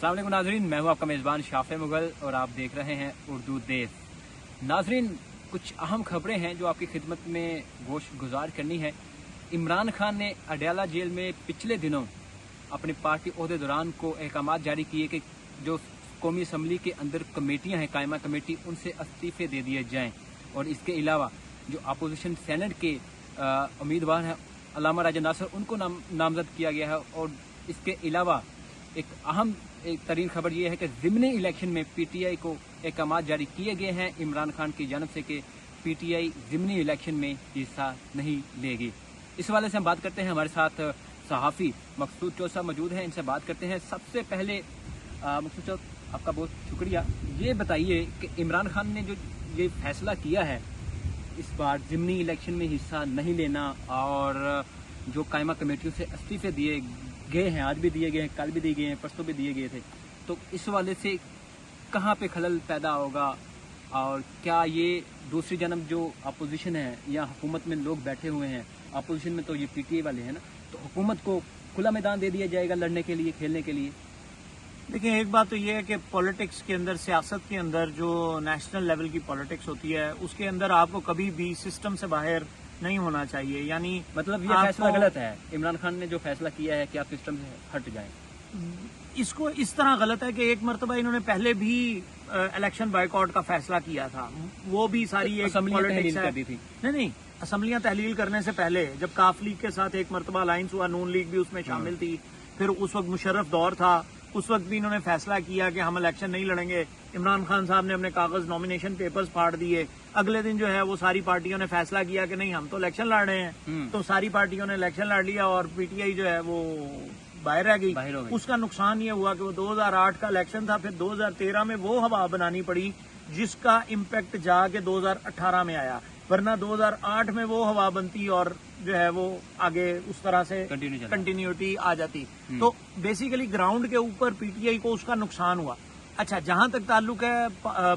अस्सलाम वालेकुम नाजरीन, मैं हूं आपका मेज़बान शाफे मुगल और आप देख रहे हैं उर्दू देश। नाजरीन, कुछ अहम खबरें हैं जो आपकी खिदमत में गोश गुजार करनी है। इमरान खान ने अडयाला जेल में पिछले दिनों अपनी पार्टी ओहदे दौरान को अहकाम जारी किए कि जो कौमी असम्बली के अंदर कमेटियां हैं, कायमा कमेटी, उनसे इस्तीफे दे दिए जाएं। और इसके अलावा जो अपोजिशन सेनेट के उम्मीदवार हैं अल्लामा राजा नासर, उनको नामजद किया गया है। और इसके अलावा एक अहम तरीन खबर ये है कि ज़िमनी इलेक्शन में पीटीआई को अहकाम जारी किए गए हैं इमरान खान की जानब से कि पीटीआई ज़िमनी इलेक्शन में हिस्सा नहीं लेगी। इस हवाले से हम बात करते हैं। हमारे साथ सहाफ़ी मकसूद चौसा मौजूद हैं, इनसे बात करते हैं। सबसे पहले मकसूद चौथ, आपका बहुत शुक्रिया। ये बताइए कि इमरान खान ने जो ये फैसला किया है इस बार ज़िमनी इलेक्शन में हिस्सा नहीं लेना और जो कायमा कमेटियों से इस्तीफे दिए गए हैं, आज भी दिए गए हैं, कल भी दिए गए हैं, परसों भी दिए गए थे, तो इस वाले से कहाँ पे खलल पैदा होगा और क्या ये दूसरी जानब जो अपोजिशन है या हुकूमत में लोग बैठे हुए हैं, अपोजिशन में तो ये पीटीआई वाले हैं ना, तो हुकूमत को खुला मैदान दे दिया जाएगा लड़ने के लिए, खेलने के लिए? देखिए, एक बात तो ये है कि पॉलिटिक्स के अंदर, सियासत के अंदर जो नेशनल लेवल की पॉलिटिक्स होती है उसके अंदर आपको कभी भी सिस्टम से बाहर नहीं होना चाहिए। यानी मतलब ये फैसला गलत है, इमरान खान ने जो फैसला किया है कि आप सिस्टम से हट जाएं, इसको इस तरह गलत है कि एक मरतबा इन्होंने पहले भी इलेक्शन बायकॉट का फैसला किया था, वो भी सारी एक पॉलिटिक्स है। दी थी। नहीं, असम्बलियां तहलील करने से पहले जब काफ लीग के साथ एक मरतबा अलायंस हुआ, नून लीग भी उसमें शामिल थी, फिर उस वक्त मुशर्रफ दौर था, उस वक्त भी इन्होंने फैसला किया कि हम इलेक्शन नहीं लड़ेंगे। इमरान खान साहब ने अपने कागज नॉमिनेशन पेपर्स फाड़ दिए। अगले दिन जो है वो सारी पार्टियों ने फैसला किया कि नहीं, हम तो इलेक्शन लड़ रहे हैं। तो सारी पार्टियों ने इलेक्शन लड़ लिया और पीटीआई जो है वो बाहर रह गई। उसका नुकसान ये हुआ कि वो 2008 का इलेक्शन था, फिर 2013 में वो हवा बनानी पड़ी जिसका इम्पैक्ट जाके 2018 में आया, वरना 2008 में वो हवा बनती और जो है वो आगे उस तरह से कंटिन्यूटी आ जाती। तो बेसिकली ग्राउंड के ऊपर पीटीआई को उसका नुकसान हुआ। अच्छा, जहां तक ताल्लुक है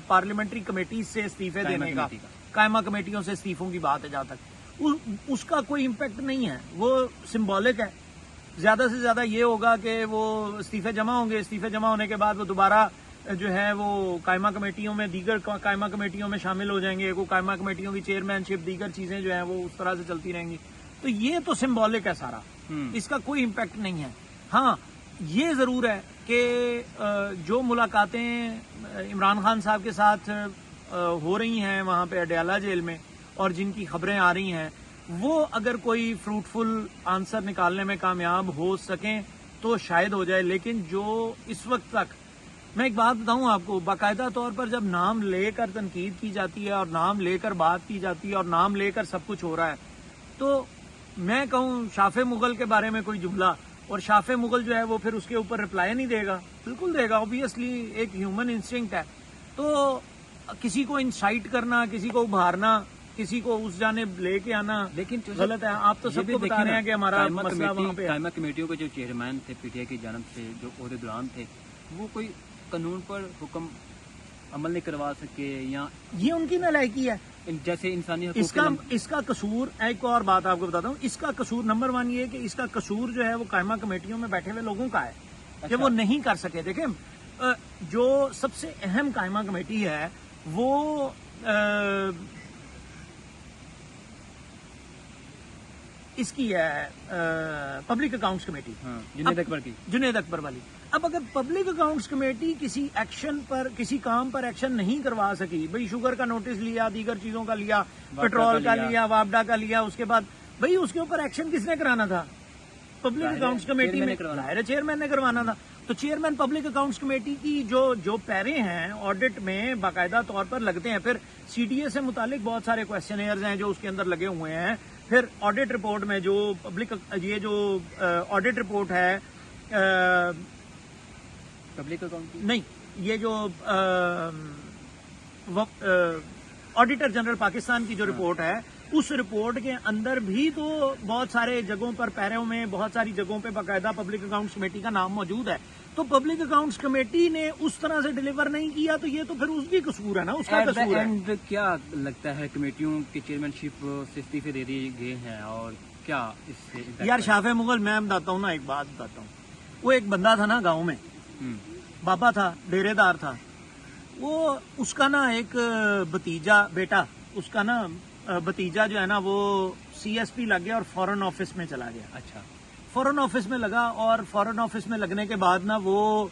पार्लियामेंट्री कमेटी से इस्तीफे देने का, कायमा कमेटियों से इस्तीफों की बात है, जहां तक उसका कोई इम्पैक्ट नहीं है, वो सिंबॉलिक है। ज्यादा से ज्यादा ये होगा कि वो इस्तीफे जमा होंगे, इस्तीफे जमा होने के बाद वो दोबारा जो है वो कायमा कमेटियों में, दीगर कायमा कमेटियों में शामिल हो जाएंगे। वो कायमा कमेटियों की चेयरमैनशिप, दीगर चीजें जो है वो उस तरह से चलती रहेंगी। तो ये तो सिंबॉलिक है सारा, इसका कोई इम्पैक्ट नहीं है। हाँ, ये जरूर है कि जो मुलाकातें इमरान खान साहब के साथ हो रही हैं वहां पे अडयाला जेल में और जिनकी खबरें आ रही हैं, वो अगर कोई फ्रूटफुल आंसर निकालने में कामयाब हो सकें तो शायद हो जाए। लेकिन जो इस वक्त तक, मैं एक बात बताऊं आपको, बाकायदा तौर पर जब नाम लेकर तनकीद की जाती है और नाम लेकर बात की जाती है और नाम लेकर सब कुछ हो रहा है, तो मैं कहूं शाफे मुगल के बारे में कोई जुमला और शाफे मुगल जो है वो फिर उसके ऊपर रिप्लाई नहीं देगा, बिल्कुल देगा। ऑब्वियसली एक ह्यूमन इंस्टिंक्ट है। तो किसी को इंसाइट करना, किसी को उभारना, किसी को उस जानिब लेके आना लेकिन गलत है। आप तो सबको बता रहे हैं कि हमारा मसला वहाँ पे कायमा कमेटियों के जो चेयरमैन थे पीटीआई की जानब से, जो ओहदे दौरान थे, वो कोई कानून पर हुक्म अमल नहीं करवा सके या ये उनकी नालायकी है। जैसे इंसानी इसका कसूर, एक और बात आपको बताता हूँ, इसका कसूर नंबर 1 ये है कि इसका कसूर जो है वो कायमा कमेटियों में बैठे हुए लोगों का है। अच्छा। कि वो नहीं कर सके। देखें, जो सबसे अहम कायमा कमेटी है वो इसकी है public accounts committee, Junaid Akbar वाली। अब अगर पब्लिक अकाउंट्स कमेटी किसी एक्शन पर, किसी काम पर एक्शन नहीं करवा सकी, भाई शुगर का नोटिस लिया, दीगर चीजों का लिया, पेट्रोल का लिया, वापडा का लिया, उसके बाद भाई उसके ऊपर एक्शन किसने कराना था? पब्लिक अकाउंट्स कमेटी में, चेयरमैन ने करवाना था। तो चेयरमैन पब्लिक अकाउंट्स कमेटी की जो पैरे हैं ऑडिट में बाकायदा तौर पर लगते हैं। फिर सीडीए से मुतालिक बहुत सारे क्वेश्चनेयर्स हैं जो उसके अंदर लगे हुए हैं। फिर ऑडिट रिपोर्ट में जो ये जो ऑडिट रिपोर्ट है पब्लिक अकाउंट की नहीं, ये जो ऑडिटर जनरल पाकिस्तान की जो रिपोर्ट है, उस रिपोर्ट के अंदर भी तो बहुत सारे जगहों पर, पैरों में बहुत सारी जगहों पे बाकायदा पब्लिक अकाउंट्स कमेटी का नाम मौजूद है। तो पब्लिक अकाउंट्स कमेटी ने उस तरह से डिलीवर नहीं किया, तो ये तो फिर उसकी कसूर है ना, उसका कसूर है। क्या लगता है कमेटियों की चेयरमैनशिप से इस्तीफे दे दिए गए हैं और क्या इससे? यार शाफे मुगल, मैं बताता हूँ ना, एक बात बताता हूँ। वो एक बंदा था ना गाँव में, بابا تھا، ڈیرے دار تھا، وہ اس کا نا ایک بھتیجا بیٹا، اس کا نا بھتیجا جو ہے نا وہ CSP لگ گیا اور فورن آفس میں چلا گیا. اچھا. فورن آفس میں لگا اور فورن آفس میں لگنے کے بعد نا وہ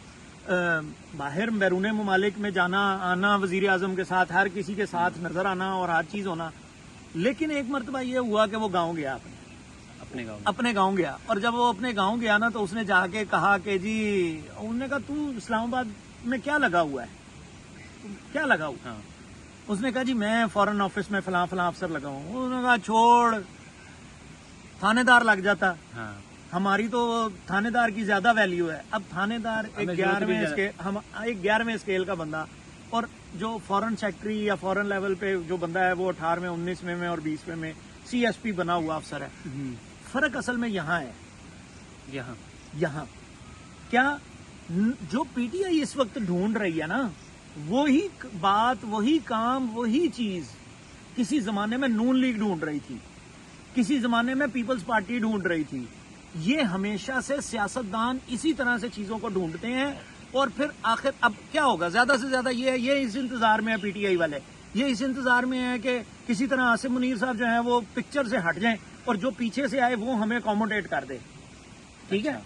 باہر بیرون ممالک میں جانا آنا، وزیر اعظم کے ساتھ، ہر کسی کے ساتھ نظر آنا اور ہر چیز ہونا. لیکن ایک مرتبہ یہ ہوا کہ وہ گاؤں گیا، اپنے گاؤں گیا، اور جب وہ اپنے گاؤں گیا نا تو اس نے جا کے کہا کہ جی، انہوں نے کہا تو اسلام آباد میں کیا لگا ہوا ہے، کیا لگا ہوا؟ اس نے کہا جی میں فورن آفس میں فلاں فلاں افسر لگا ہوں. انہوں نے کہا چھوڑ، تھانے دار لگ جاتا، ہماری تو تھانے دار کی زیادہ ویلیو ہے. اب تھانے دار ایک 11ویں اسکیل کا بندہ، اور جو فورن سیکٹری یا فورن لیول پہ جو بندہ ہے وہ 18ویں 19ویں میں اور 20ویں میں CSP بنا ہوا افسر ہے. فرق اصل میں یہاں ہے، یہاں کیا جو PTI اس وقت ڈھونڈ رہی ہے نا، وہی بات، وہی کام، وہی چیز کسی زمانے میں نون لیگ ڈھونڈ رہی تھی، کسی زمانے میں پیپلز پارٹی ڈھونڈ رہی تھی. یہ ہمیشہ سے سیاستدان اسی طرح سے چیزوں کو ڈھونڈتے ہیں، اور پھر آخر اب کیا ہوگا؟ زیادہ سے زیادہ یہ اس انتظار میں ہے PTI والے، یہ اس انتظار میں ہے کہ کسی طرح عاصم منیر صاحب جو ہیں وہ پکچر سے ہٹ جائیں اور جو پیچھے سے آئے وہ ہمیں اکوموڈیٹ کر دے. ٹھیک ہے،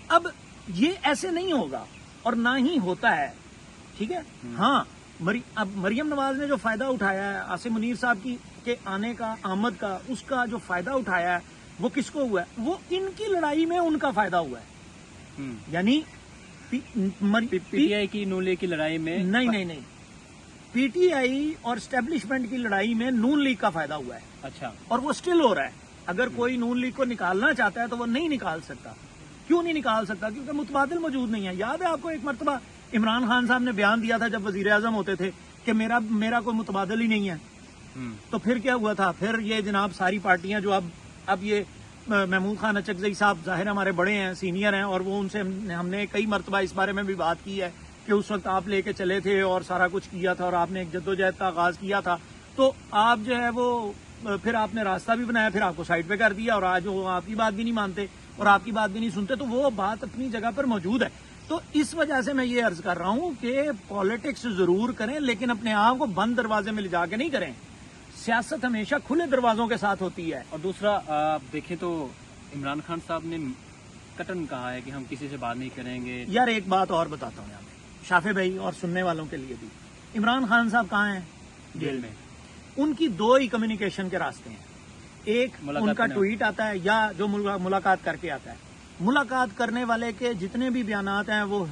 اب یہ ایسے نہیں ہوگا اور نہ ہی ہوتا ہے. ٹھیک ہے. ہاں، اب مریم نواز نے جو فائدہ اٹھایا ہے عاصم منیر صاحب کی کے آنے کا، آمد کا، اس کا جو فائدہ اٹھایا ہے وہ کس کو ہوا ہے؟ وہ ان کی لڑائی میں ان کا فائدہ ہوا ہے. یعنی PTI کی نون لیگ کی لڑائی میں نہیں PTI اور اسٹیبلشمنٹ کی لڑائی میں نون لیگ کا فائدہ ہوا ہے. اچھا. اور وہ سٹل ہو رہا ہے. اگر کوئی نون لیگ کو نکالنا چاہتا ہے تو وہ نہیں نکال سکتا. کیوں نہیں نکال سکتا؟ کیونکہ متبادل موجود نہیں ہے. یاد ہے آپ کو ایک مرتبہ عمران خان صاحب نے بیان دیا تھا جب وزیر اعظم ہوتے تھے کہ میرا کوئی متبادل ہی نہیں ہے. تو پھر کیا ہوا تھا؟ پھر یہ جناب ساری پارٹیاں جو اب یہ محمود خان اچکزئی صاحب ظاہر ہمارے بڑے ہیں، سینئر ہیں، اور وہ ان سے ہم نے کئی مرتبہ اس بارے میں بھی بات کی ہے کہ اس وقت آپ لے کے چلے تھے اور سارا کچھ کیا تھا اور آپ نے ایک جدوجہد کا آغاز کیا تھا. تو آپ جو ہے وہ پھر آپ نے راستہ بھی بنایا، پھر آپ کو سائڈ پہ کر دیا، اور آج وہ آپ کی بات بھی نہیں مانتے اور آپ کی بات بھی نہیں سنتے. تو وہ بات اپنی جگہ پر موجود ہے. تو اس وجہ سے میں یہ عرض کر رہا ہوں کہ پالیٹکس ضرور کریں لیکن اپنے آپ کو بند دروازے میں لے جا کے نہیں کریں. سیاست ہمیشہ کھلے دروازوں کے ساتھ ہوتی ہے. اور دوسرا آپ دیکھیں تو عمران خان صاحب نے کٹن کہا ہے کہ ہم کسی سے بات نہیں کریں گے. یار ایک بات اور بتاتا ہوں یہاں پہ شافع بھائی اور سننے والوں کے لیے بھی، عمران خان صاحب کہاں ہیں؟ جیل میں. ان کی دو ہی کمیونیکیشن کے راستے ہیں. ایک ان کا ٹویٹ آتا ہے یا جو ملاقات کر کے آتا ہے. ملاقات کرنے والے کے جتنے بھی بیانات ہیں وہ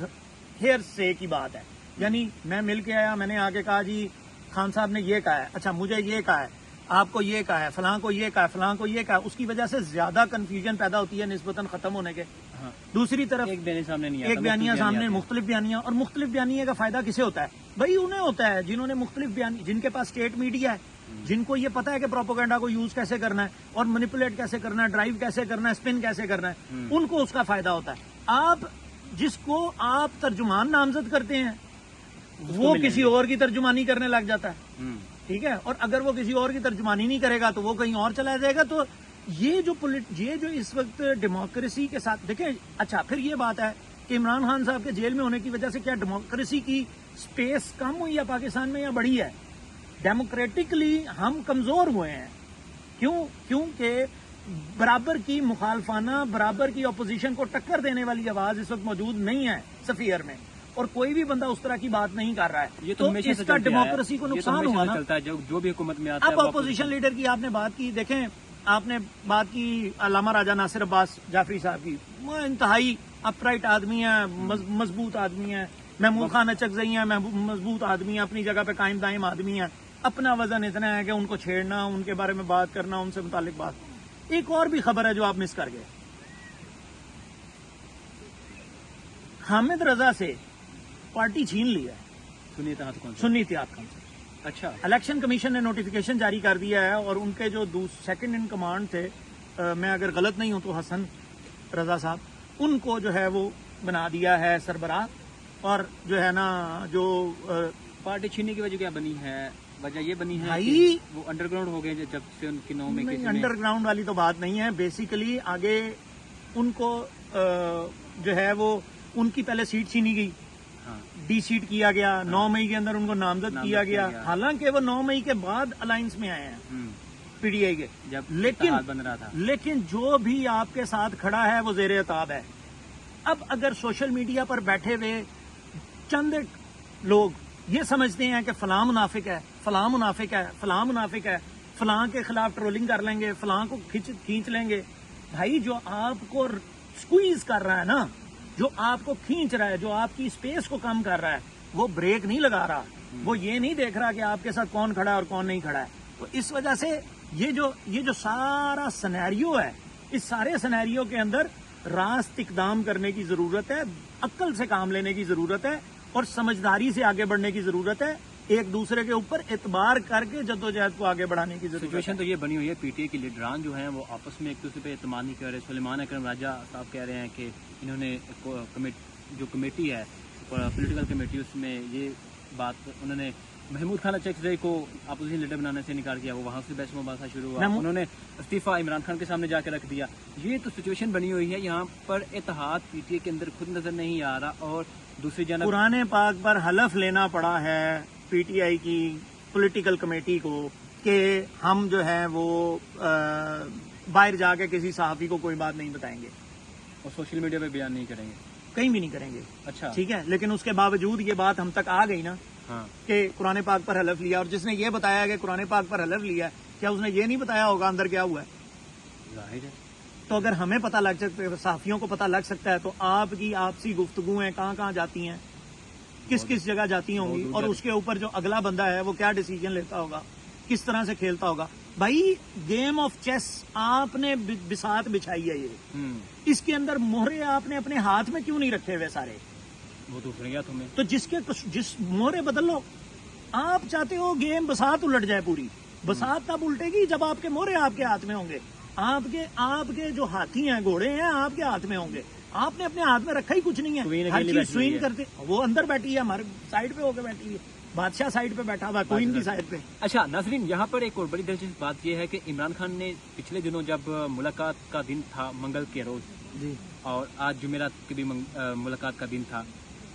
ہیئر سے کی بات ہے. یعنی میں مل کے آیا، میں نے آ کے کہا جی خان صاحب نے یہ کہا ہے، اچھا مجھے یہ کہا ہے، آپ کو یہ کہا ہے، فلاں کو یہ کہا ہے، فلاں کو یہ کہا ہے. اس کی وجہ سے زیادہ کنفیوژن پیدا ہوتی ہے نسبتاً ختم ہونے کے. دوسری طرف ایک بیانیہ سامنے نہیں آتا، ایک بیانیہ سامنے، مختلف بیانیہ، اور مختلف بیانیے کا فائدہ کسے ہوتا ہے؟ بھائی انہیں ہوتا ہے جنہوں نے مختلف بیانیہ، جن کے پاس اسٹیٹ میڈیا ہے، جن کو یہ پتا ہے کہ پروپیگنڈا کو یوز کیسے کرنا ہے اور مینیپولیٹ کیسے کرنا ہے، ڈرائیو کیسے کرنا ہے، اسپن کیسے کرنا ہے، ان کو اس کا فائدہ ہوتا ہے. آپ جس کو آپ ترجمان نامزد کرتے ہیں وہ کسی اور کی ترجمانی کرنے لگ جاتا ہے. ٹھیک ہے. اور اگر وہ کسی اور کی ترجمانی نہیں کرے گا تو وہ کہیں اور چلا جائے گا. تو یہ جو اس وقت ڈیموکریسی کے ساتھ دیکھیں. اچھا پھر یہ بات ہے کہ عمران خان صاحب کے جیل میں ہونے کی وجہ سے کیا ڈیموکریسی کی سپیس کم ہوئی ہے پاکستان میں یا بڑھی ہے؟ ڈیموکریٹکلی ہم کمزور ہوئے ہیں. کیونکہ برابر کی مخالفانہ، برابر کی اپوزیشن کو ٹکر دینے والی آواز اس وقت موجود نہیں ہے سفیر میں، اور کوئی بھی بندہ اس طرح کی بات نہیں کر رہا ہے. یہ تو اس کا ڈیموکریسی کو نقصان ہوا نا. جو بھی حکومت میں آتا ہے. اب اپوزیشن لیڈر کی آپ نے بات کی، دیکھیں آپ نے بات کی علامہ راجہ ناصر عباس جعفری صاحب کی. وہ انتہائی اپ رائٹ آدمی ہیں، مضبوط آدمی ہیں. محمود خان اچکزئی ہیں، مضبوط آدمی ہیں، اپنی جگہ پہ قائم دائم آدمی ہیں. اپنا وزن اتنا ہے کہ ان کو چھیڑنا، ان کے بارے میں بات کرنا، ان سے متعلق بات. ایک اور بھی خبر ہے جو آپ مس کر گئے. حامد رضا سے پارٹی چھین لی ہے. سنی اتحاد کونسل. اچھا. الیکشن کمیشن نے نوٹیفیکیشن جاری کر دیا ہے اور ان کے جو سیکنڈ ان کمانڈ تھے، میں اگر غلط نہیں ہوں تو حسن رضا صاحب، ان کو جو ہے وہ بنا دیا ہے سربراہ. اور جو ہے نا جو پارٹی چھیننے کی وجہ کیا بنی ہے؟ وجہ یہ بنی ہے بھائی وہ انڈر گراؤنڈ ہو گئے جب سے ان کے نام میں. انڈر گراؤنڈ والی تو بات نہیں ہے. بیسیکلی آگے ان کو جو ہے وہ ان کی پہلے سیٹ چھینی گئی डी सीट किया गया, 9 मई के अंदर उनको नामजद किया गया, हालांकि वो 9 मई के बाद अलायंस में आए हैं पीडीआई के, जब लेकिन बन रहा था। लेकिन जो भी आपके साथ खड़ा है वो ज़ेरे अताब है। अब अगर सोशल मीडिया पर बैठे हुए चंद लोग ये समझते हैं कि फलां मुनाफिक है, फलां मुनाफिक है, फलां मुनाफिक है, फलां के खिलाफ ट्रोलिंग कर लेंगे, फलां को खींच लेंगे, भाई जो आपको स्क्वीज कर रहा है ना, जो आपको खींच रहा है, जो आपकी स्पेस को कम कर रहा है, वो ब्रेक नहीं लगा रहा, वो ये नहीं देख रहा कि आपके साथ कौन खड़ा है और कौन नहीं खड़ा है। तो इस वजह से ये जो सारा सिनेरियो है, इस सारे सिनेरियो के अंदर रास्त इकदाम करने की जरूरत है, अक्ल से काम लेने की जरूरत है और समझदारी से आगे बढ़ने की जरूरत है, एक दूसरे के ऊपर एतबार करके जद्दोजहद को आगे बढ़ाने की जरूरत है। सिचुएशन तो ये बनी हुई है, पीटीआई के लीडरान जो हैं वो आपस में एक दूसरे पे एतमाद नहीं कर रहे। सुलेमान अकरम राजा साहब कह रहे हैं कि इन्होंने जो कमेटी है, पॉलिटिकल कमेटी, उसमें ये बात उन्होंने महमूद खान अचकजई को अपोजिशन लीडर बनाने से इनकार किया, वो वहां से बहस मुबासा शुरू हुआ, उन्होंने इस्तीफा इमरान खान के सामने जाकर रख दिया। ये तो सिचुएशन बनी हुई है, यहाँ पर इत्तेहाद पीटीआई के अंदर खुद नजर नहीं आ रहा और दूसरी जानब कुरान पाक पर हलफ लेना पड़ा है पीटीआई की पॉलिटिकल कमेटी को कि हम जो है वो बाहर जाके किसी सहाफी को कोई बात नहीं बताएंगे और सोशल मीडिया पे बयान नहीं करेंगे, कहीं भी नहीं करेंगे। अच्छा, ठीक है, लेकिन उसके बावजूद ये बात हम तक आ गई ना कि कुरान पाक पर हलफ लिया, और जिसने ये बताया कि कुरान पाक पर हलफ लिया, क्या उसने ये नहीं बताया होगा अंदर क्या हुआ है? जाहिर है। तो अगर हमें पता लग सकता है, सहाफियों को पता लग सकता है, तो आपकी आपसी गुफ्तगुएं कहाँ कहाँ जाती हैं, किस किस जगह जाती होंगी, और उसके ऊपर जो अगला बंदा है वो क्या डिसीजन लेता होगा, किस तरह से खेलता होगा। भाई गेम ऑफ चेस आपने बिसात बिछाई है, ये इसके अंदर मोहरे आपने अपने हाथ में क्यों नहीं रखे हुए सारे? वो तो गया तुम्हें, तो जिस मोहरे बदल लो। आप चाहते हो गेम बसात उलट जाए पूरी, बसात तब उल्टेगी जब आपके मोहरे आपके हाथ में होंगे, आपके जो हाथी हैं, घोड़े हैं, आपके हाथ में होंगे। आपने अपने हाथ में रखा ही कुछ नहीं है, हर चीज स्विंग करते। वो अंदर बैठी है, हमारे साइड पे होकर बैठी है, बादशाह साइड पे बैठा हुआ, क्वीन की साइड पे। अच्छा नाजरीन, यहाँ पर एक और बड़ी दिलचस्प बात यह है कि इमरान खान ने पिछले दिनों जब मुलाकात का दिन था मंगल के रोज जी, और आज जुमेरात की भी मुलाकात का दिन था,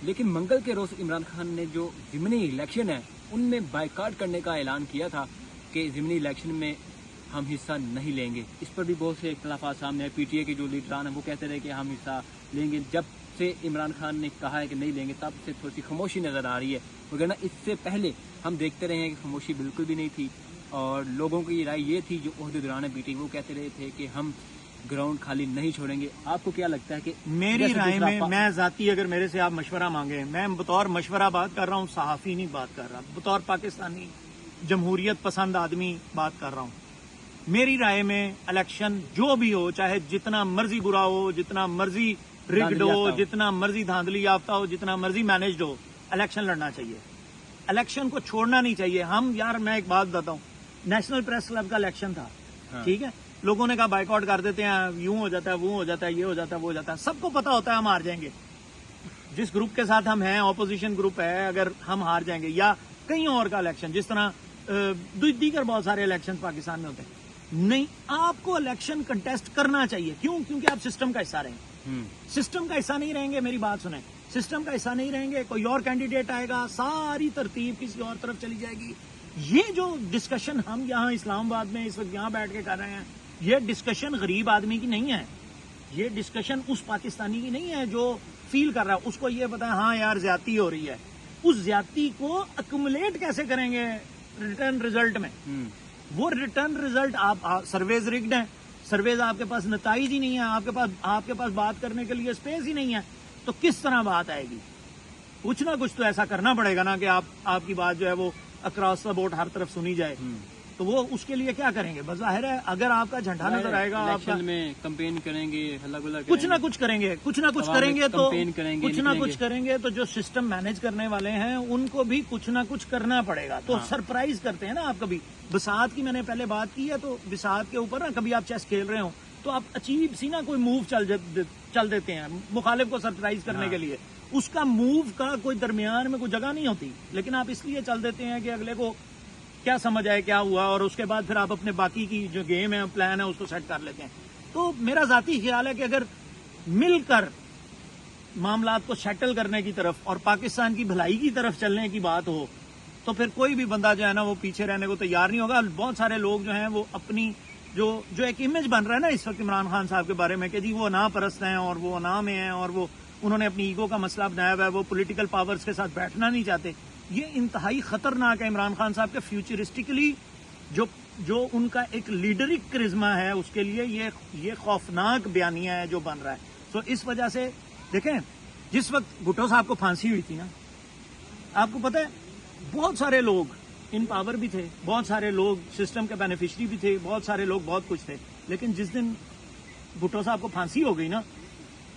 लेकिन मंगल के रोज इमरान खान ने जो ज़िमनी इलेक्शन है उनमें बाइकाट करने का ऐलान किया था कि ज़िमनी इलेक्शन में हम हिस्सा नहीं लेंगे। इस पर भी बहुत से इख्तलाफात सामने आए। पीटीआई के जो लीडरान हैं वो कहते रहे कि हम हिस्सा लेंगे। जब से इमरान खान ने कहा है कि नहीं लेंगे, तब से थोड़ी सी खामोशी नज़र आ रही है, वरना इससे पहले हम देखते रहे हैं कि खामोशी बिल्कुल भी नहीं थी और लोगों की राय ये थी, जो ओहदेदारान है पीटीआई, वो कहते रहे थे कि हम ग्राउंड खाली नहीं छोड़ेंगे। आपको क्या लगता है कि मेरी राय में, मैं जाती, अगर मेरे से आप मशवरा मांगे, मैं बतौर मशवरा बात कर रहा हूँ, सहाफ़ी नहीं बात कर रहा, बतौर पाकिस्तानी जमहूरियत पसंद आदमी बात कर रहा हूँ। मेरी राय में इलेक्शन जो भी हो, चाहे जितना मर्जी बुरा हो, जितना मर्जी रिग्ड हो, जितना मर्जी धांधली याफ्ता हो, जितना मर्जी मैनेज्ड हो, इलेक्शन लड़ना चाहिए, इलेक्शन को छोड़ना नहीं चाहिए। हम यार, मैं एक बात बताता हूँ, नेशनल प्रेस क्लब का इलेक्शन था, ठीक है, लोगों ने कहा बाइकआउट कर देते हैं, यूं हो जाता है, वो हो जाता है, ये हो जाता है, वो हो जाता है। सबको पता होता है हम हार जाएंगे, जिस ग्रुप के साथ हम हैं, ऑपोजिशन ग्रुप है, अगर हम हार जाएंगे, या कहीं और का इलेक्शन, जिस तरह दीगर बहुत सारे इलेक्शन पाकिस्तान में होते हैं, नहीं, आपको इलेक्शन कंटेस्ट करना चाहिए। क्यों? क्योंकि आप सिस्टम का हिस्सा रहेंगे। सिस्टम का हिस्सा नहीं रहेंगे, मेरी बात सुने, सिस्टम का हिस्सा नहीं रहेंगे, कोई और कैंडिडेट आएगा, सारी तरतीब किसी और तरफ चली जाएगी। ये जो डिस्कशन हम यहाँ इस्लामाबाद में इस वक्त यहाँ बैठ के कर रहे हैं, ये डिस्कशन गरीब आदमी की नहीं है, ये डिस्कशन उस पाकिस्तानी की नहीं है जो फील कर रहा है, उसको ये पता है हाँ यार ज्यादती हो रही है। उस ज्यादती को अक्युमुलेट कैसे करेंगे रिटर्न रिजल्ट में? वो रिटर्न रिजल्ट, आप सर्वेज रिग्ड हैं, सर्वेज आपके पास नताइज ही नहीं है, आपके पास बात करने के लिए स्पेस ही नहीं है, तो किस तरह बात आएगी? कुछ ना कुछ तो ऐसा करना पड़ेगा ना कि आपकी बात जो है वो अक्रॉस द बोर्ड हर तरफ सुनी जाए। तो वो उसके लिए क्या करेंगे? बस जाहिर है, अगर आपका झंडा नजर आएगा, आपका में कैंपेन करेंगे, कुछ ना कुछ करेंगे, तो कुछ ना कुछ करेंगे, तो जो सिस्टम मैनेज करने वाले हैं उनको भी कुछ ना कुछ करना पड़ेगा। तो सरप्राइज करते हैं ना आप। कभी बिसात की मैंने पहले बात की है, तो बिसात के ऊपर ना कभी आप चेस खेल रहे हो तो आप अजीब सी ना कोई मूव चल देते हैं मुखालिफ को सरप्राइज करने के लिए। उसका मूव का कोई दरमियान में कोई जगह नहीं होती, लेकिन आप इसलिए चल देते हैं कि अगले को क्या समझ आए क्या हुआ, और उसके बाद फिर आप अपने बाकी की जो गेम है, प्लान है, उसको सेट कर लेते हैं। तो मेरा जाती ख्याल है कि अगर मिलकर معاملات کو سیٹل کرنے کی طرف اور پاکستان کی بھلائی کی طرف چلنے کی بات ہو تو پھر کوئی بھی بندہ جو ہے نا وہ پیچھے رہنے کو تیار نہیں ہوگا. بہت سارے لوگ جو ہیں وہ اپنی جو ایک امیج بن رہا ہے نا اس وقت عمران خان صاحب کے بارے میں کہ جی وہ انا پرست ہیں اور وہ انا میں ہیں اور وہ انہوں نے اپنی ایگو کا مسئلہ بنایا ہوا ہے, وہ پولیٹیکل پاورز کے ساتھ بیٹھنا نہیں چاہتے. یہ انتہائی خطرناک ہے عمران خان صاحب کے فیوچرسٹکلی جو ان کا ایک لیڈرک کرزما ہے اس کے لیے یہ خوفناک بیانیہ ہے جو بن رہا ہے. تو اس وجہ سے دیکھیں جس وقت بھٹو صاحب کو پھانسی ہوئی تھی نا, آپ کو پتہ ہے بہت سارے لوگ ان پاور بھی تھے, بہت سارے لوگ سسٹم کے بینیفیشری بھی تھے, بہت سارے لوگ بہت کچھ تھے, لیکن جس دن بھٹو صاحب کو پھانسی ہو گئی نا,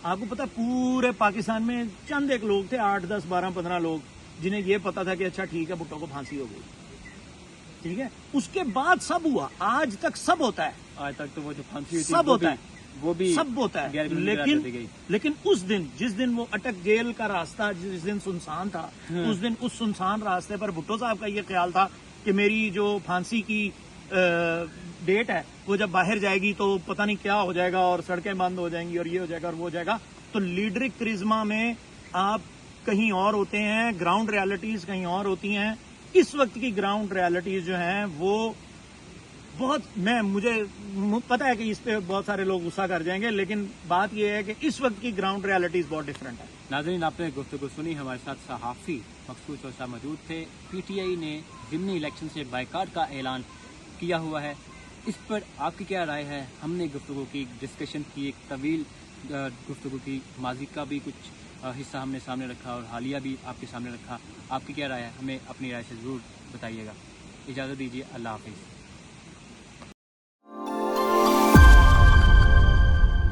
آپ کو پتہ پورے پاکستان میں چند ایک لوگ تھے, 8 10 12 15 لوگ جنہیں یہ پتا تھا کہ اچھا ٹھیک ہے بھٹو کو پھانسی ہو گئی, ٹھیک ہے. اس کے بعد سب ہوا, آج تک سب ہوتا ہے, آج تک تو وہ جو پھانسی ہوئی تھی سب ہوتا ہے, وہ بھی سب ہوتا ہے. لیکن اس دن جس دن وہ اٹک جیل کا راستہ جس دن سنسان تھا, اس دن اس سنسان راستے پر بھٹو صاحب کا یہ خیال تھا کہ میری جو پھانسی کی ڈیٹ ہے وہ جب باہر جائے گی تو پتہ نہیں کیا ہو جائے گا اور سڑکیں بند ہو جائیں گی اور یہ ہو جائے گا اور وہ ہو جائے گا. تو لیڈرک کرزما میں آپ کہیں اور ہوتے ہیں, گراؤنڈ ریالٹیز کہیں اور ہوتی ہیں. اس وقت کی گراؤنڈ ریالٹیز جو ہیں وہ بہت, مجھے پتہ ہے کہ اس پہ بہت سارے لوگ غصہ کر جائیں گے, لیکن بات یہ ہے کہ اس وقت کی گراؤنڈ ریالٹیز بہت ڈفرینٹ ہے. ناظرین, آپ نے گفتگو سنی, ہمارے ساتھ صحافی مقصود چوسا موجود تھے. پی ٹی آئی نے ضمنی الیکشن سے بائیکاٹ کا اعلان کیا ہوا ہے, اس پر آپ کی کیا رائے ہے؟ ہم نے گفتگو کی, ڈسکشن کی, ایک طویل گفتگو کی, ماضی کا بھی کچھ حصہ ہم نے سامنے رکھا اور حالیہ بھی آپ کے سامنے رکھا. آپ کی کیا رائے ہے؟ ہمیں اپنی رائے سے ضرور بتائیے گا. اجازت دیجیے, اللہ حافظ.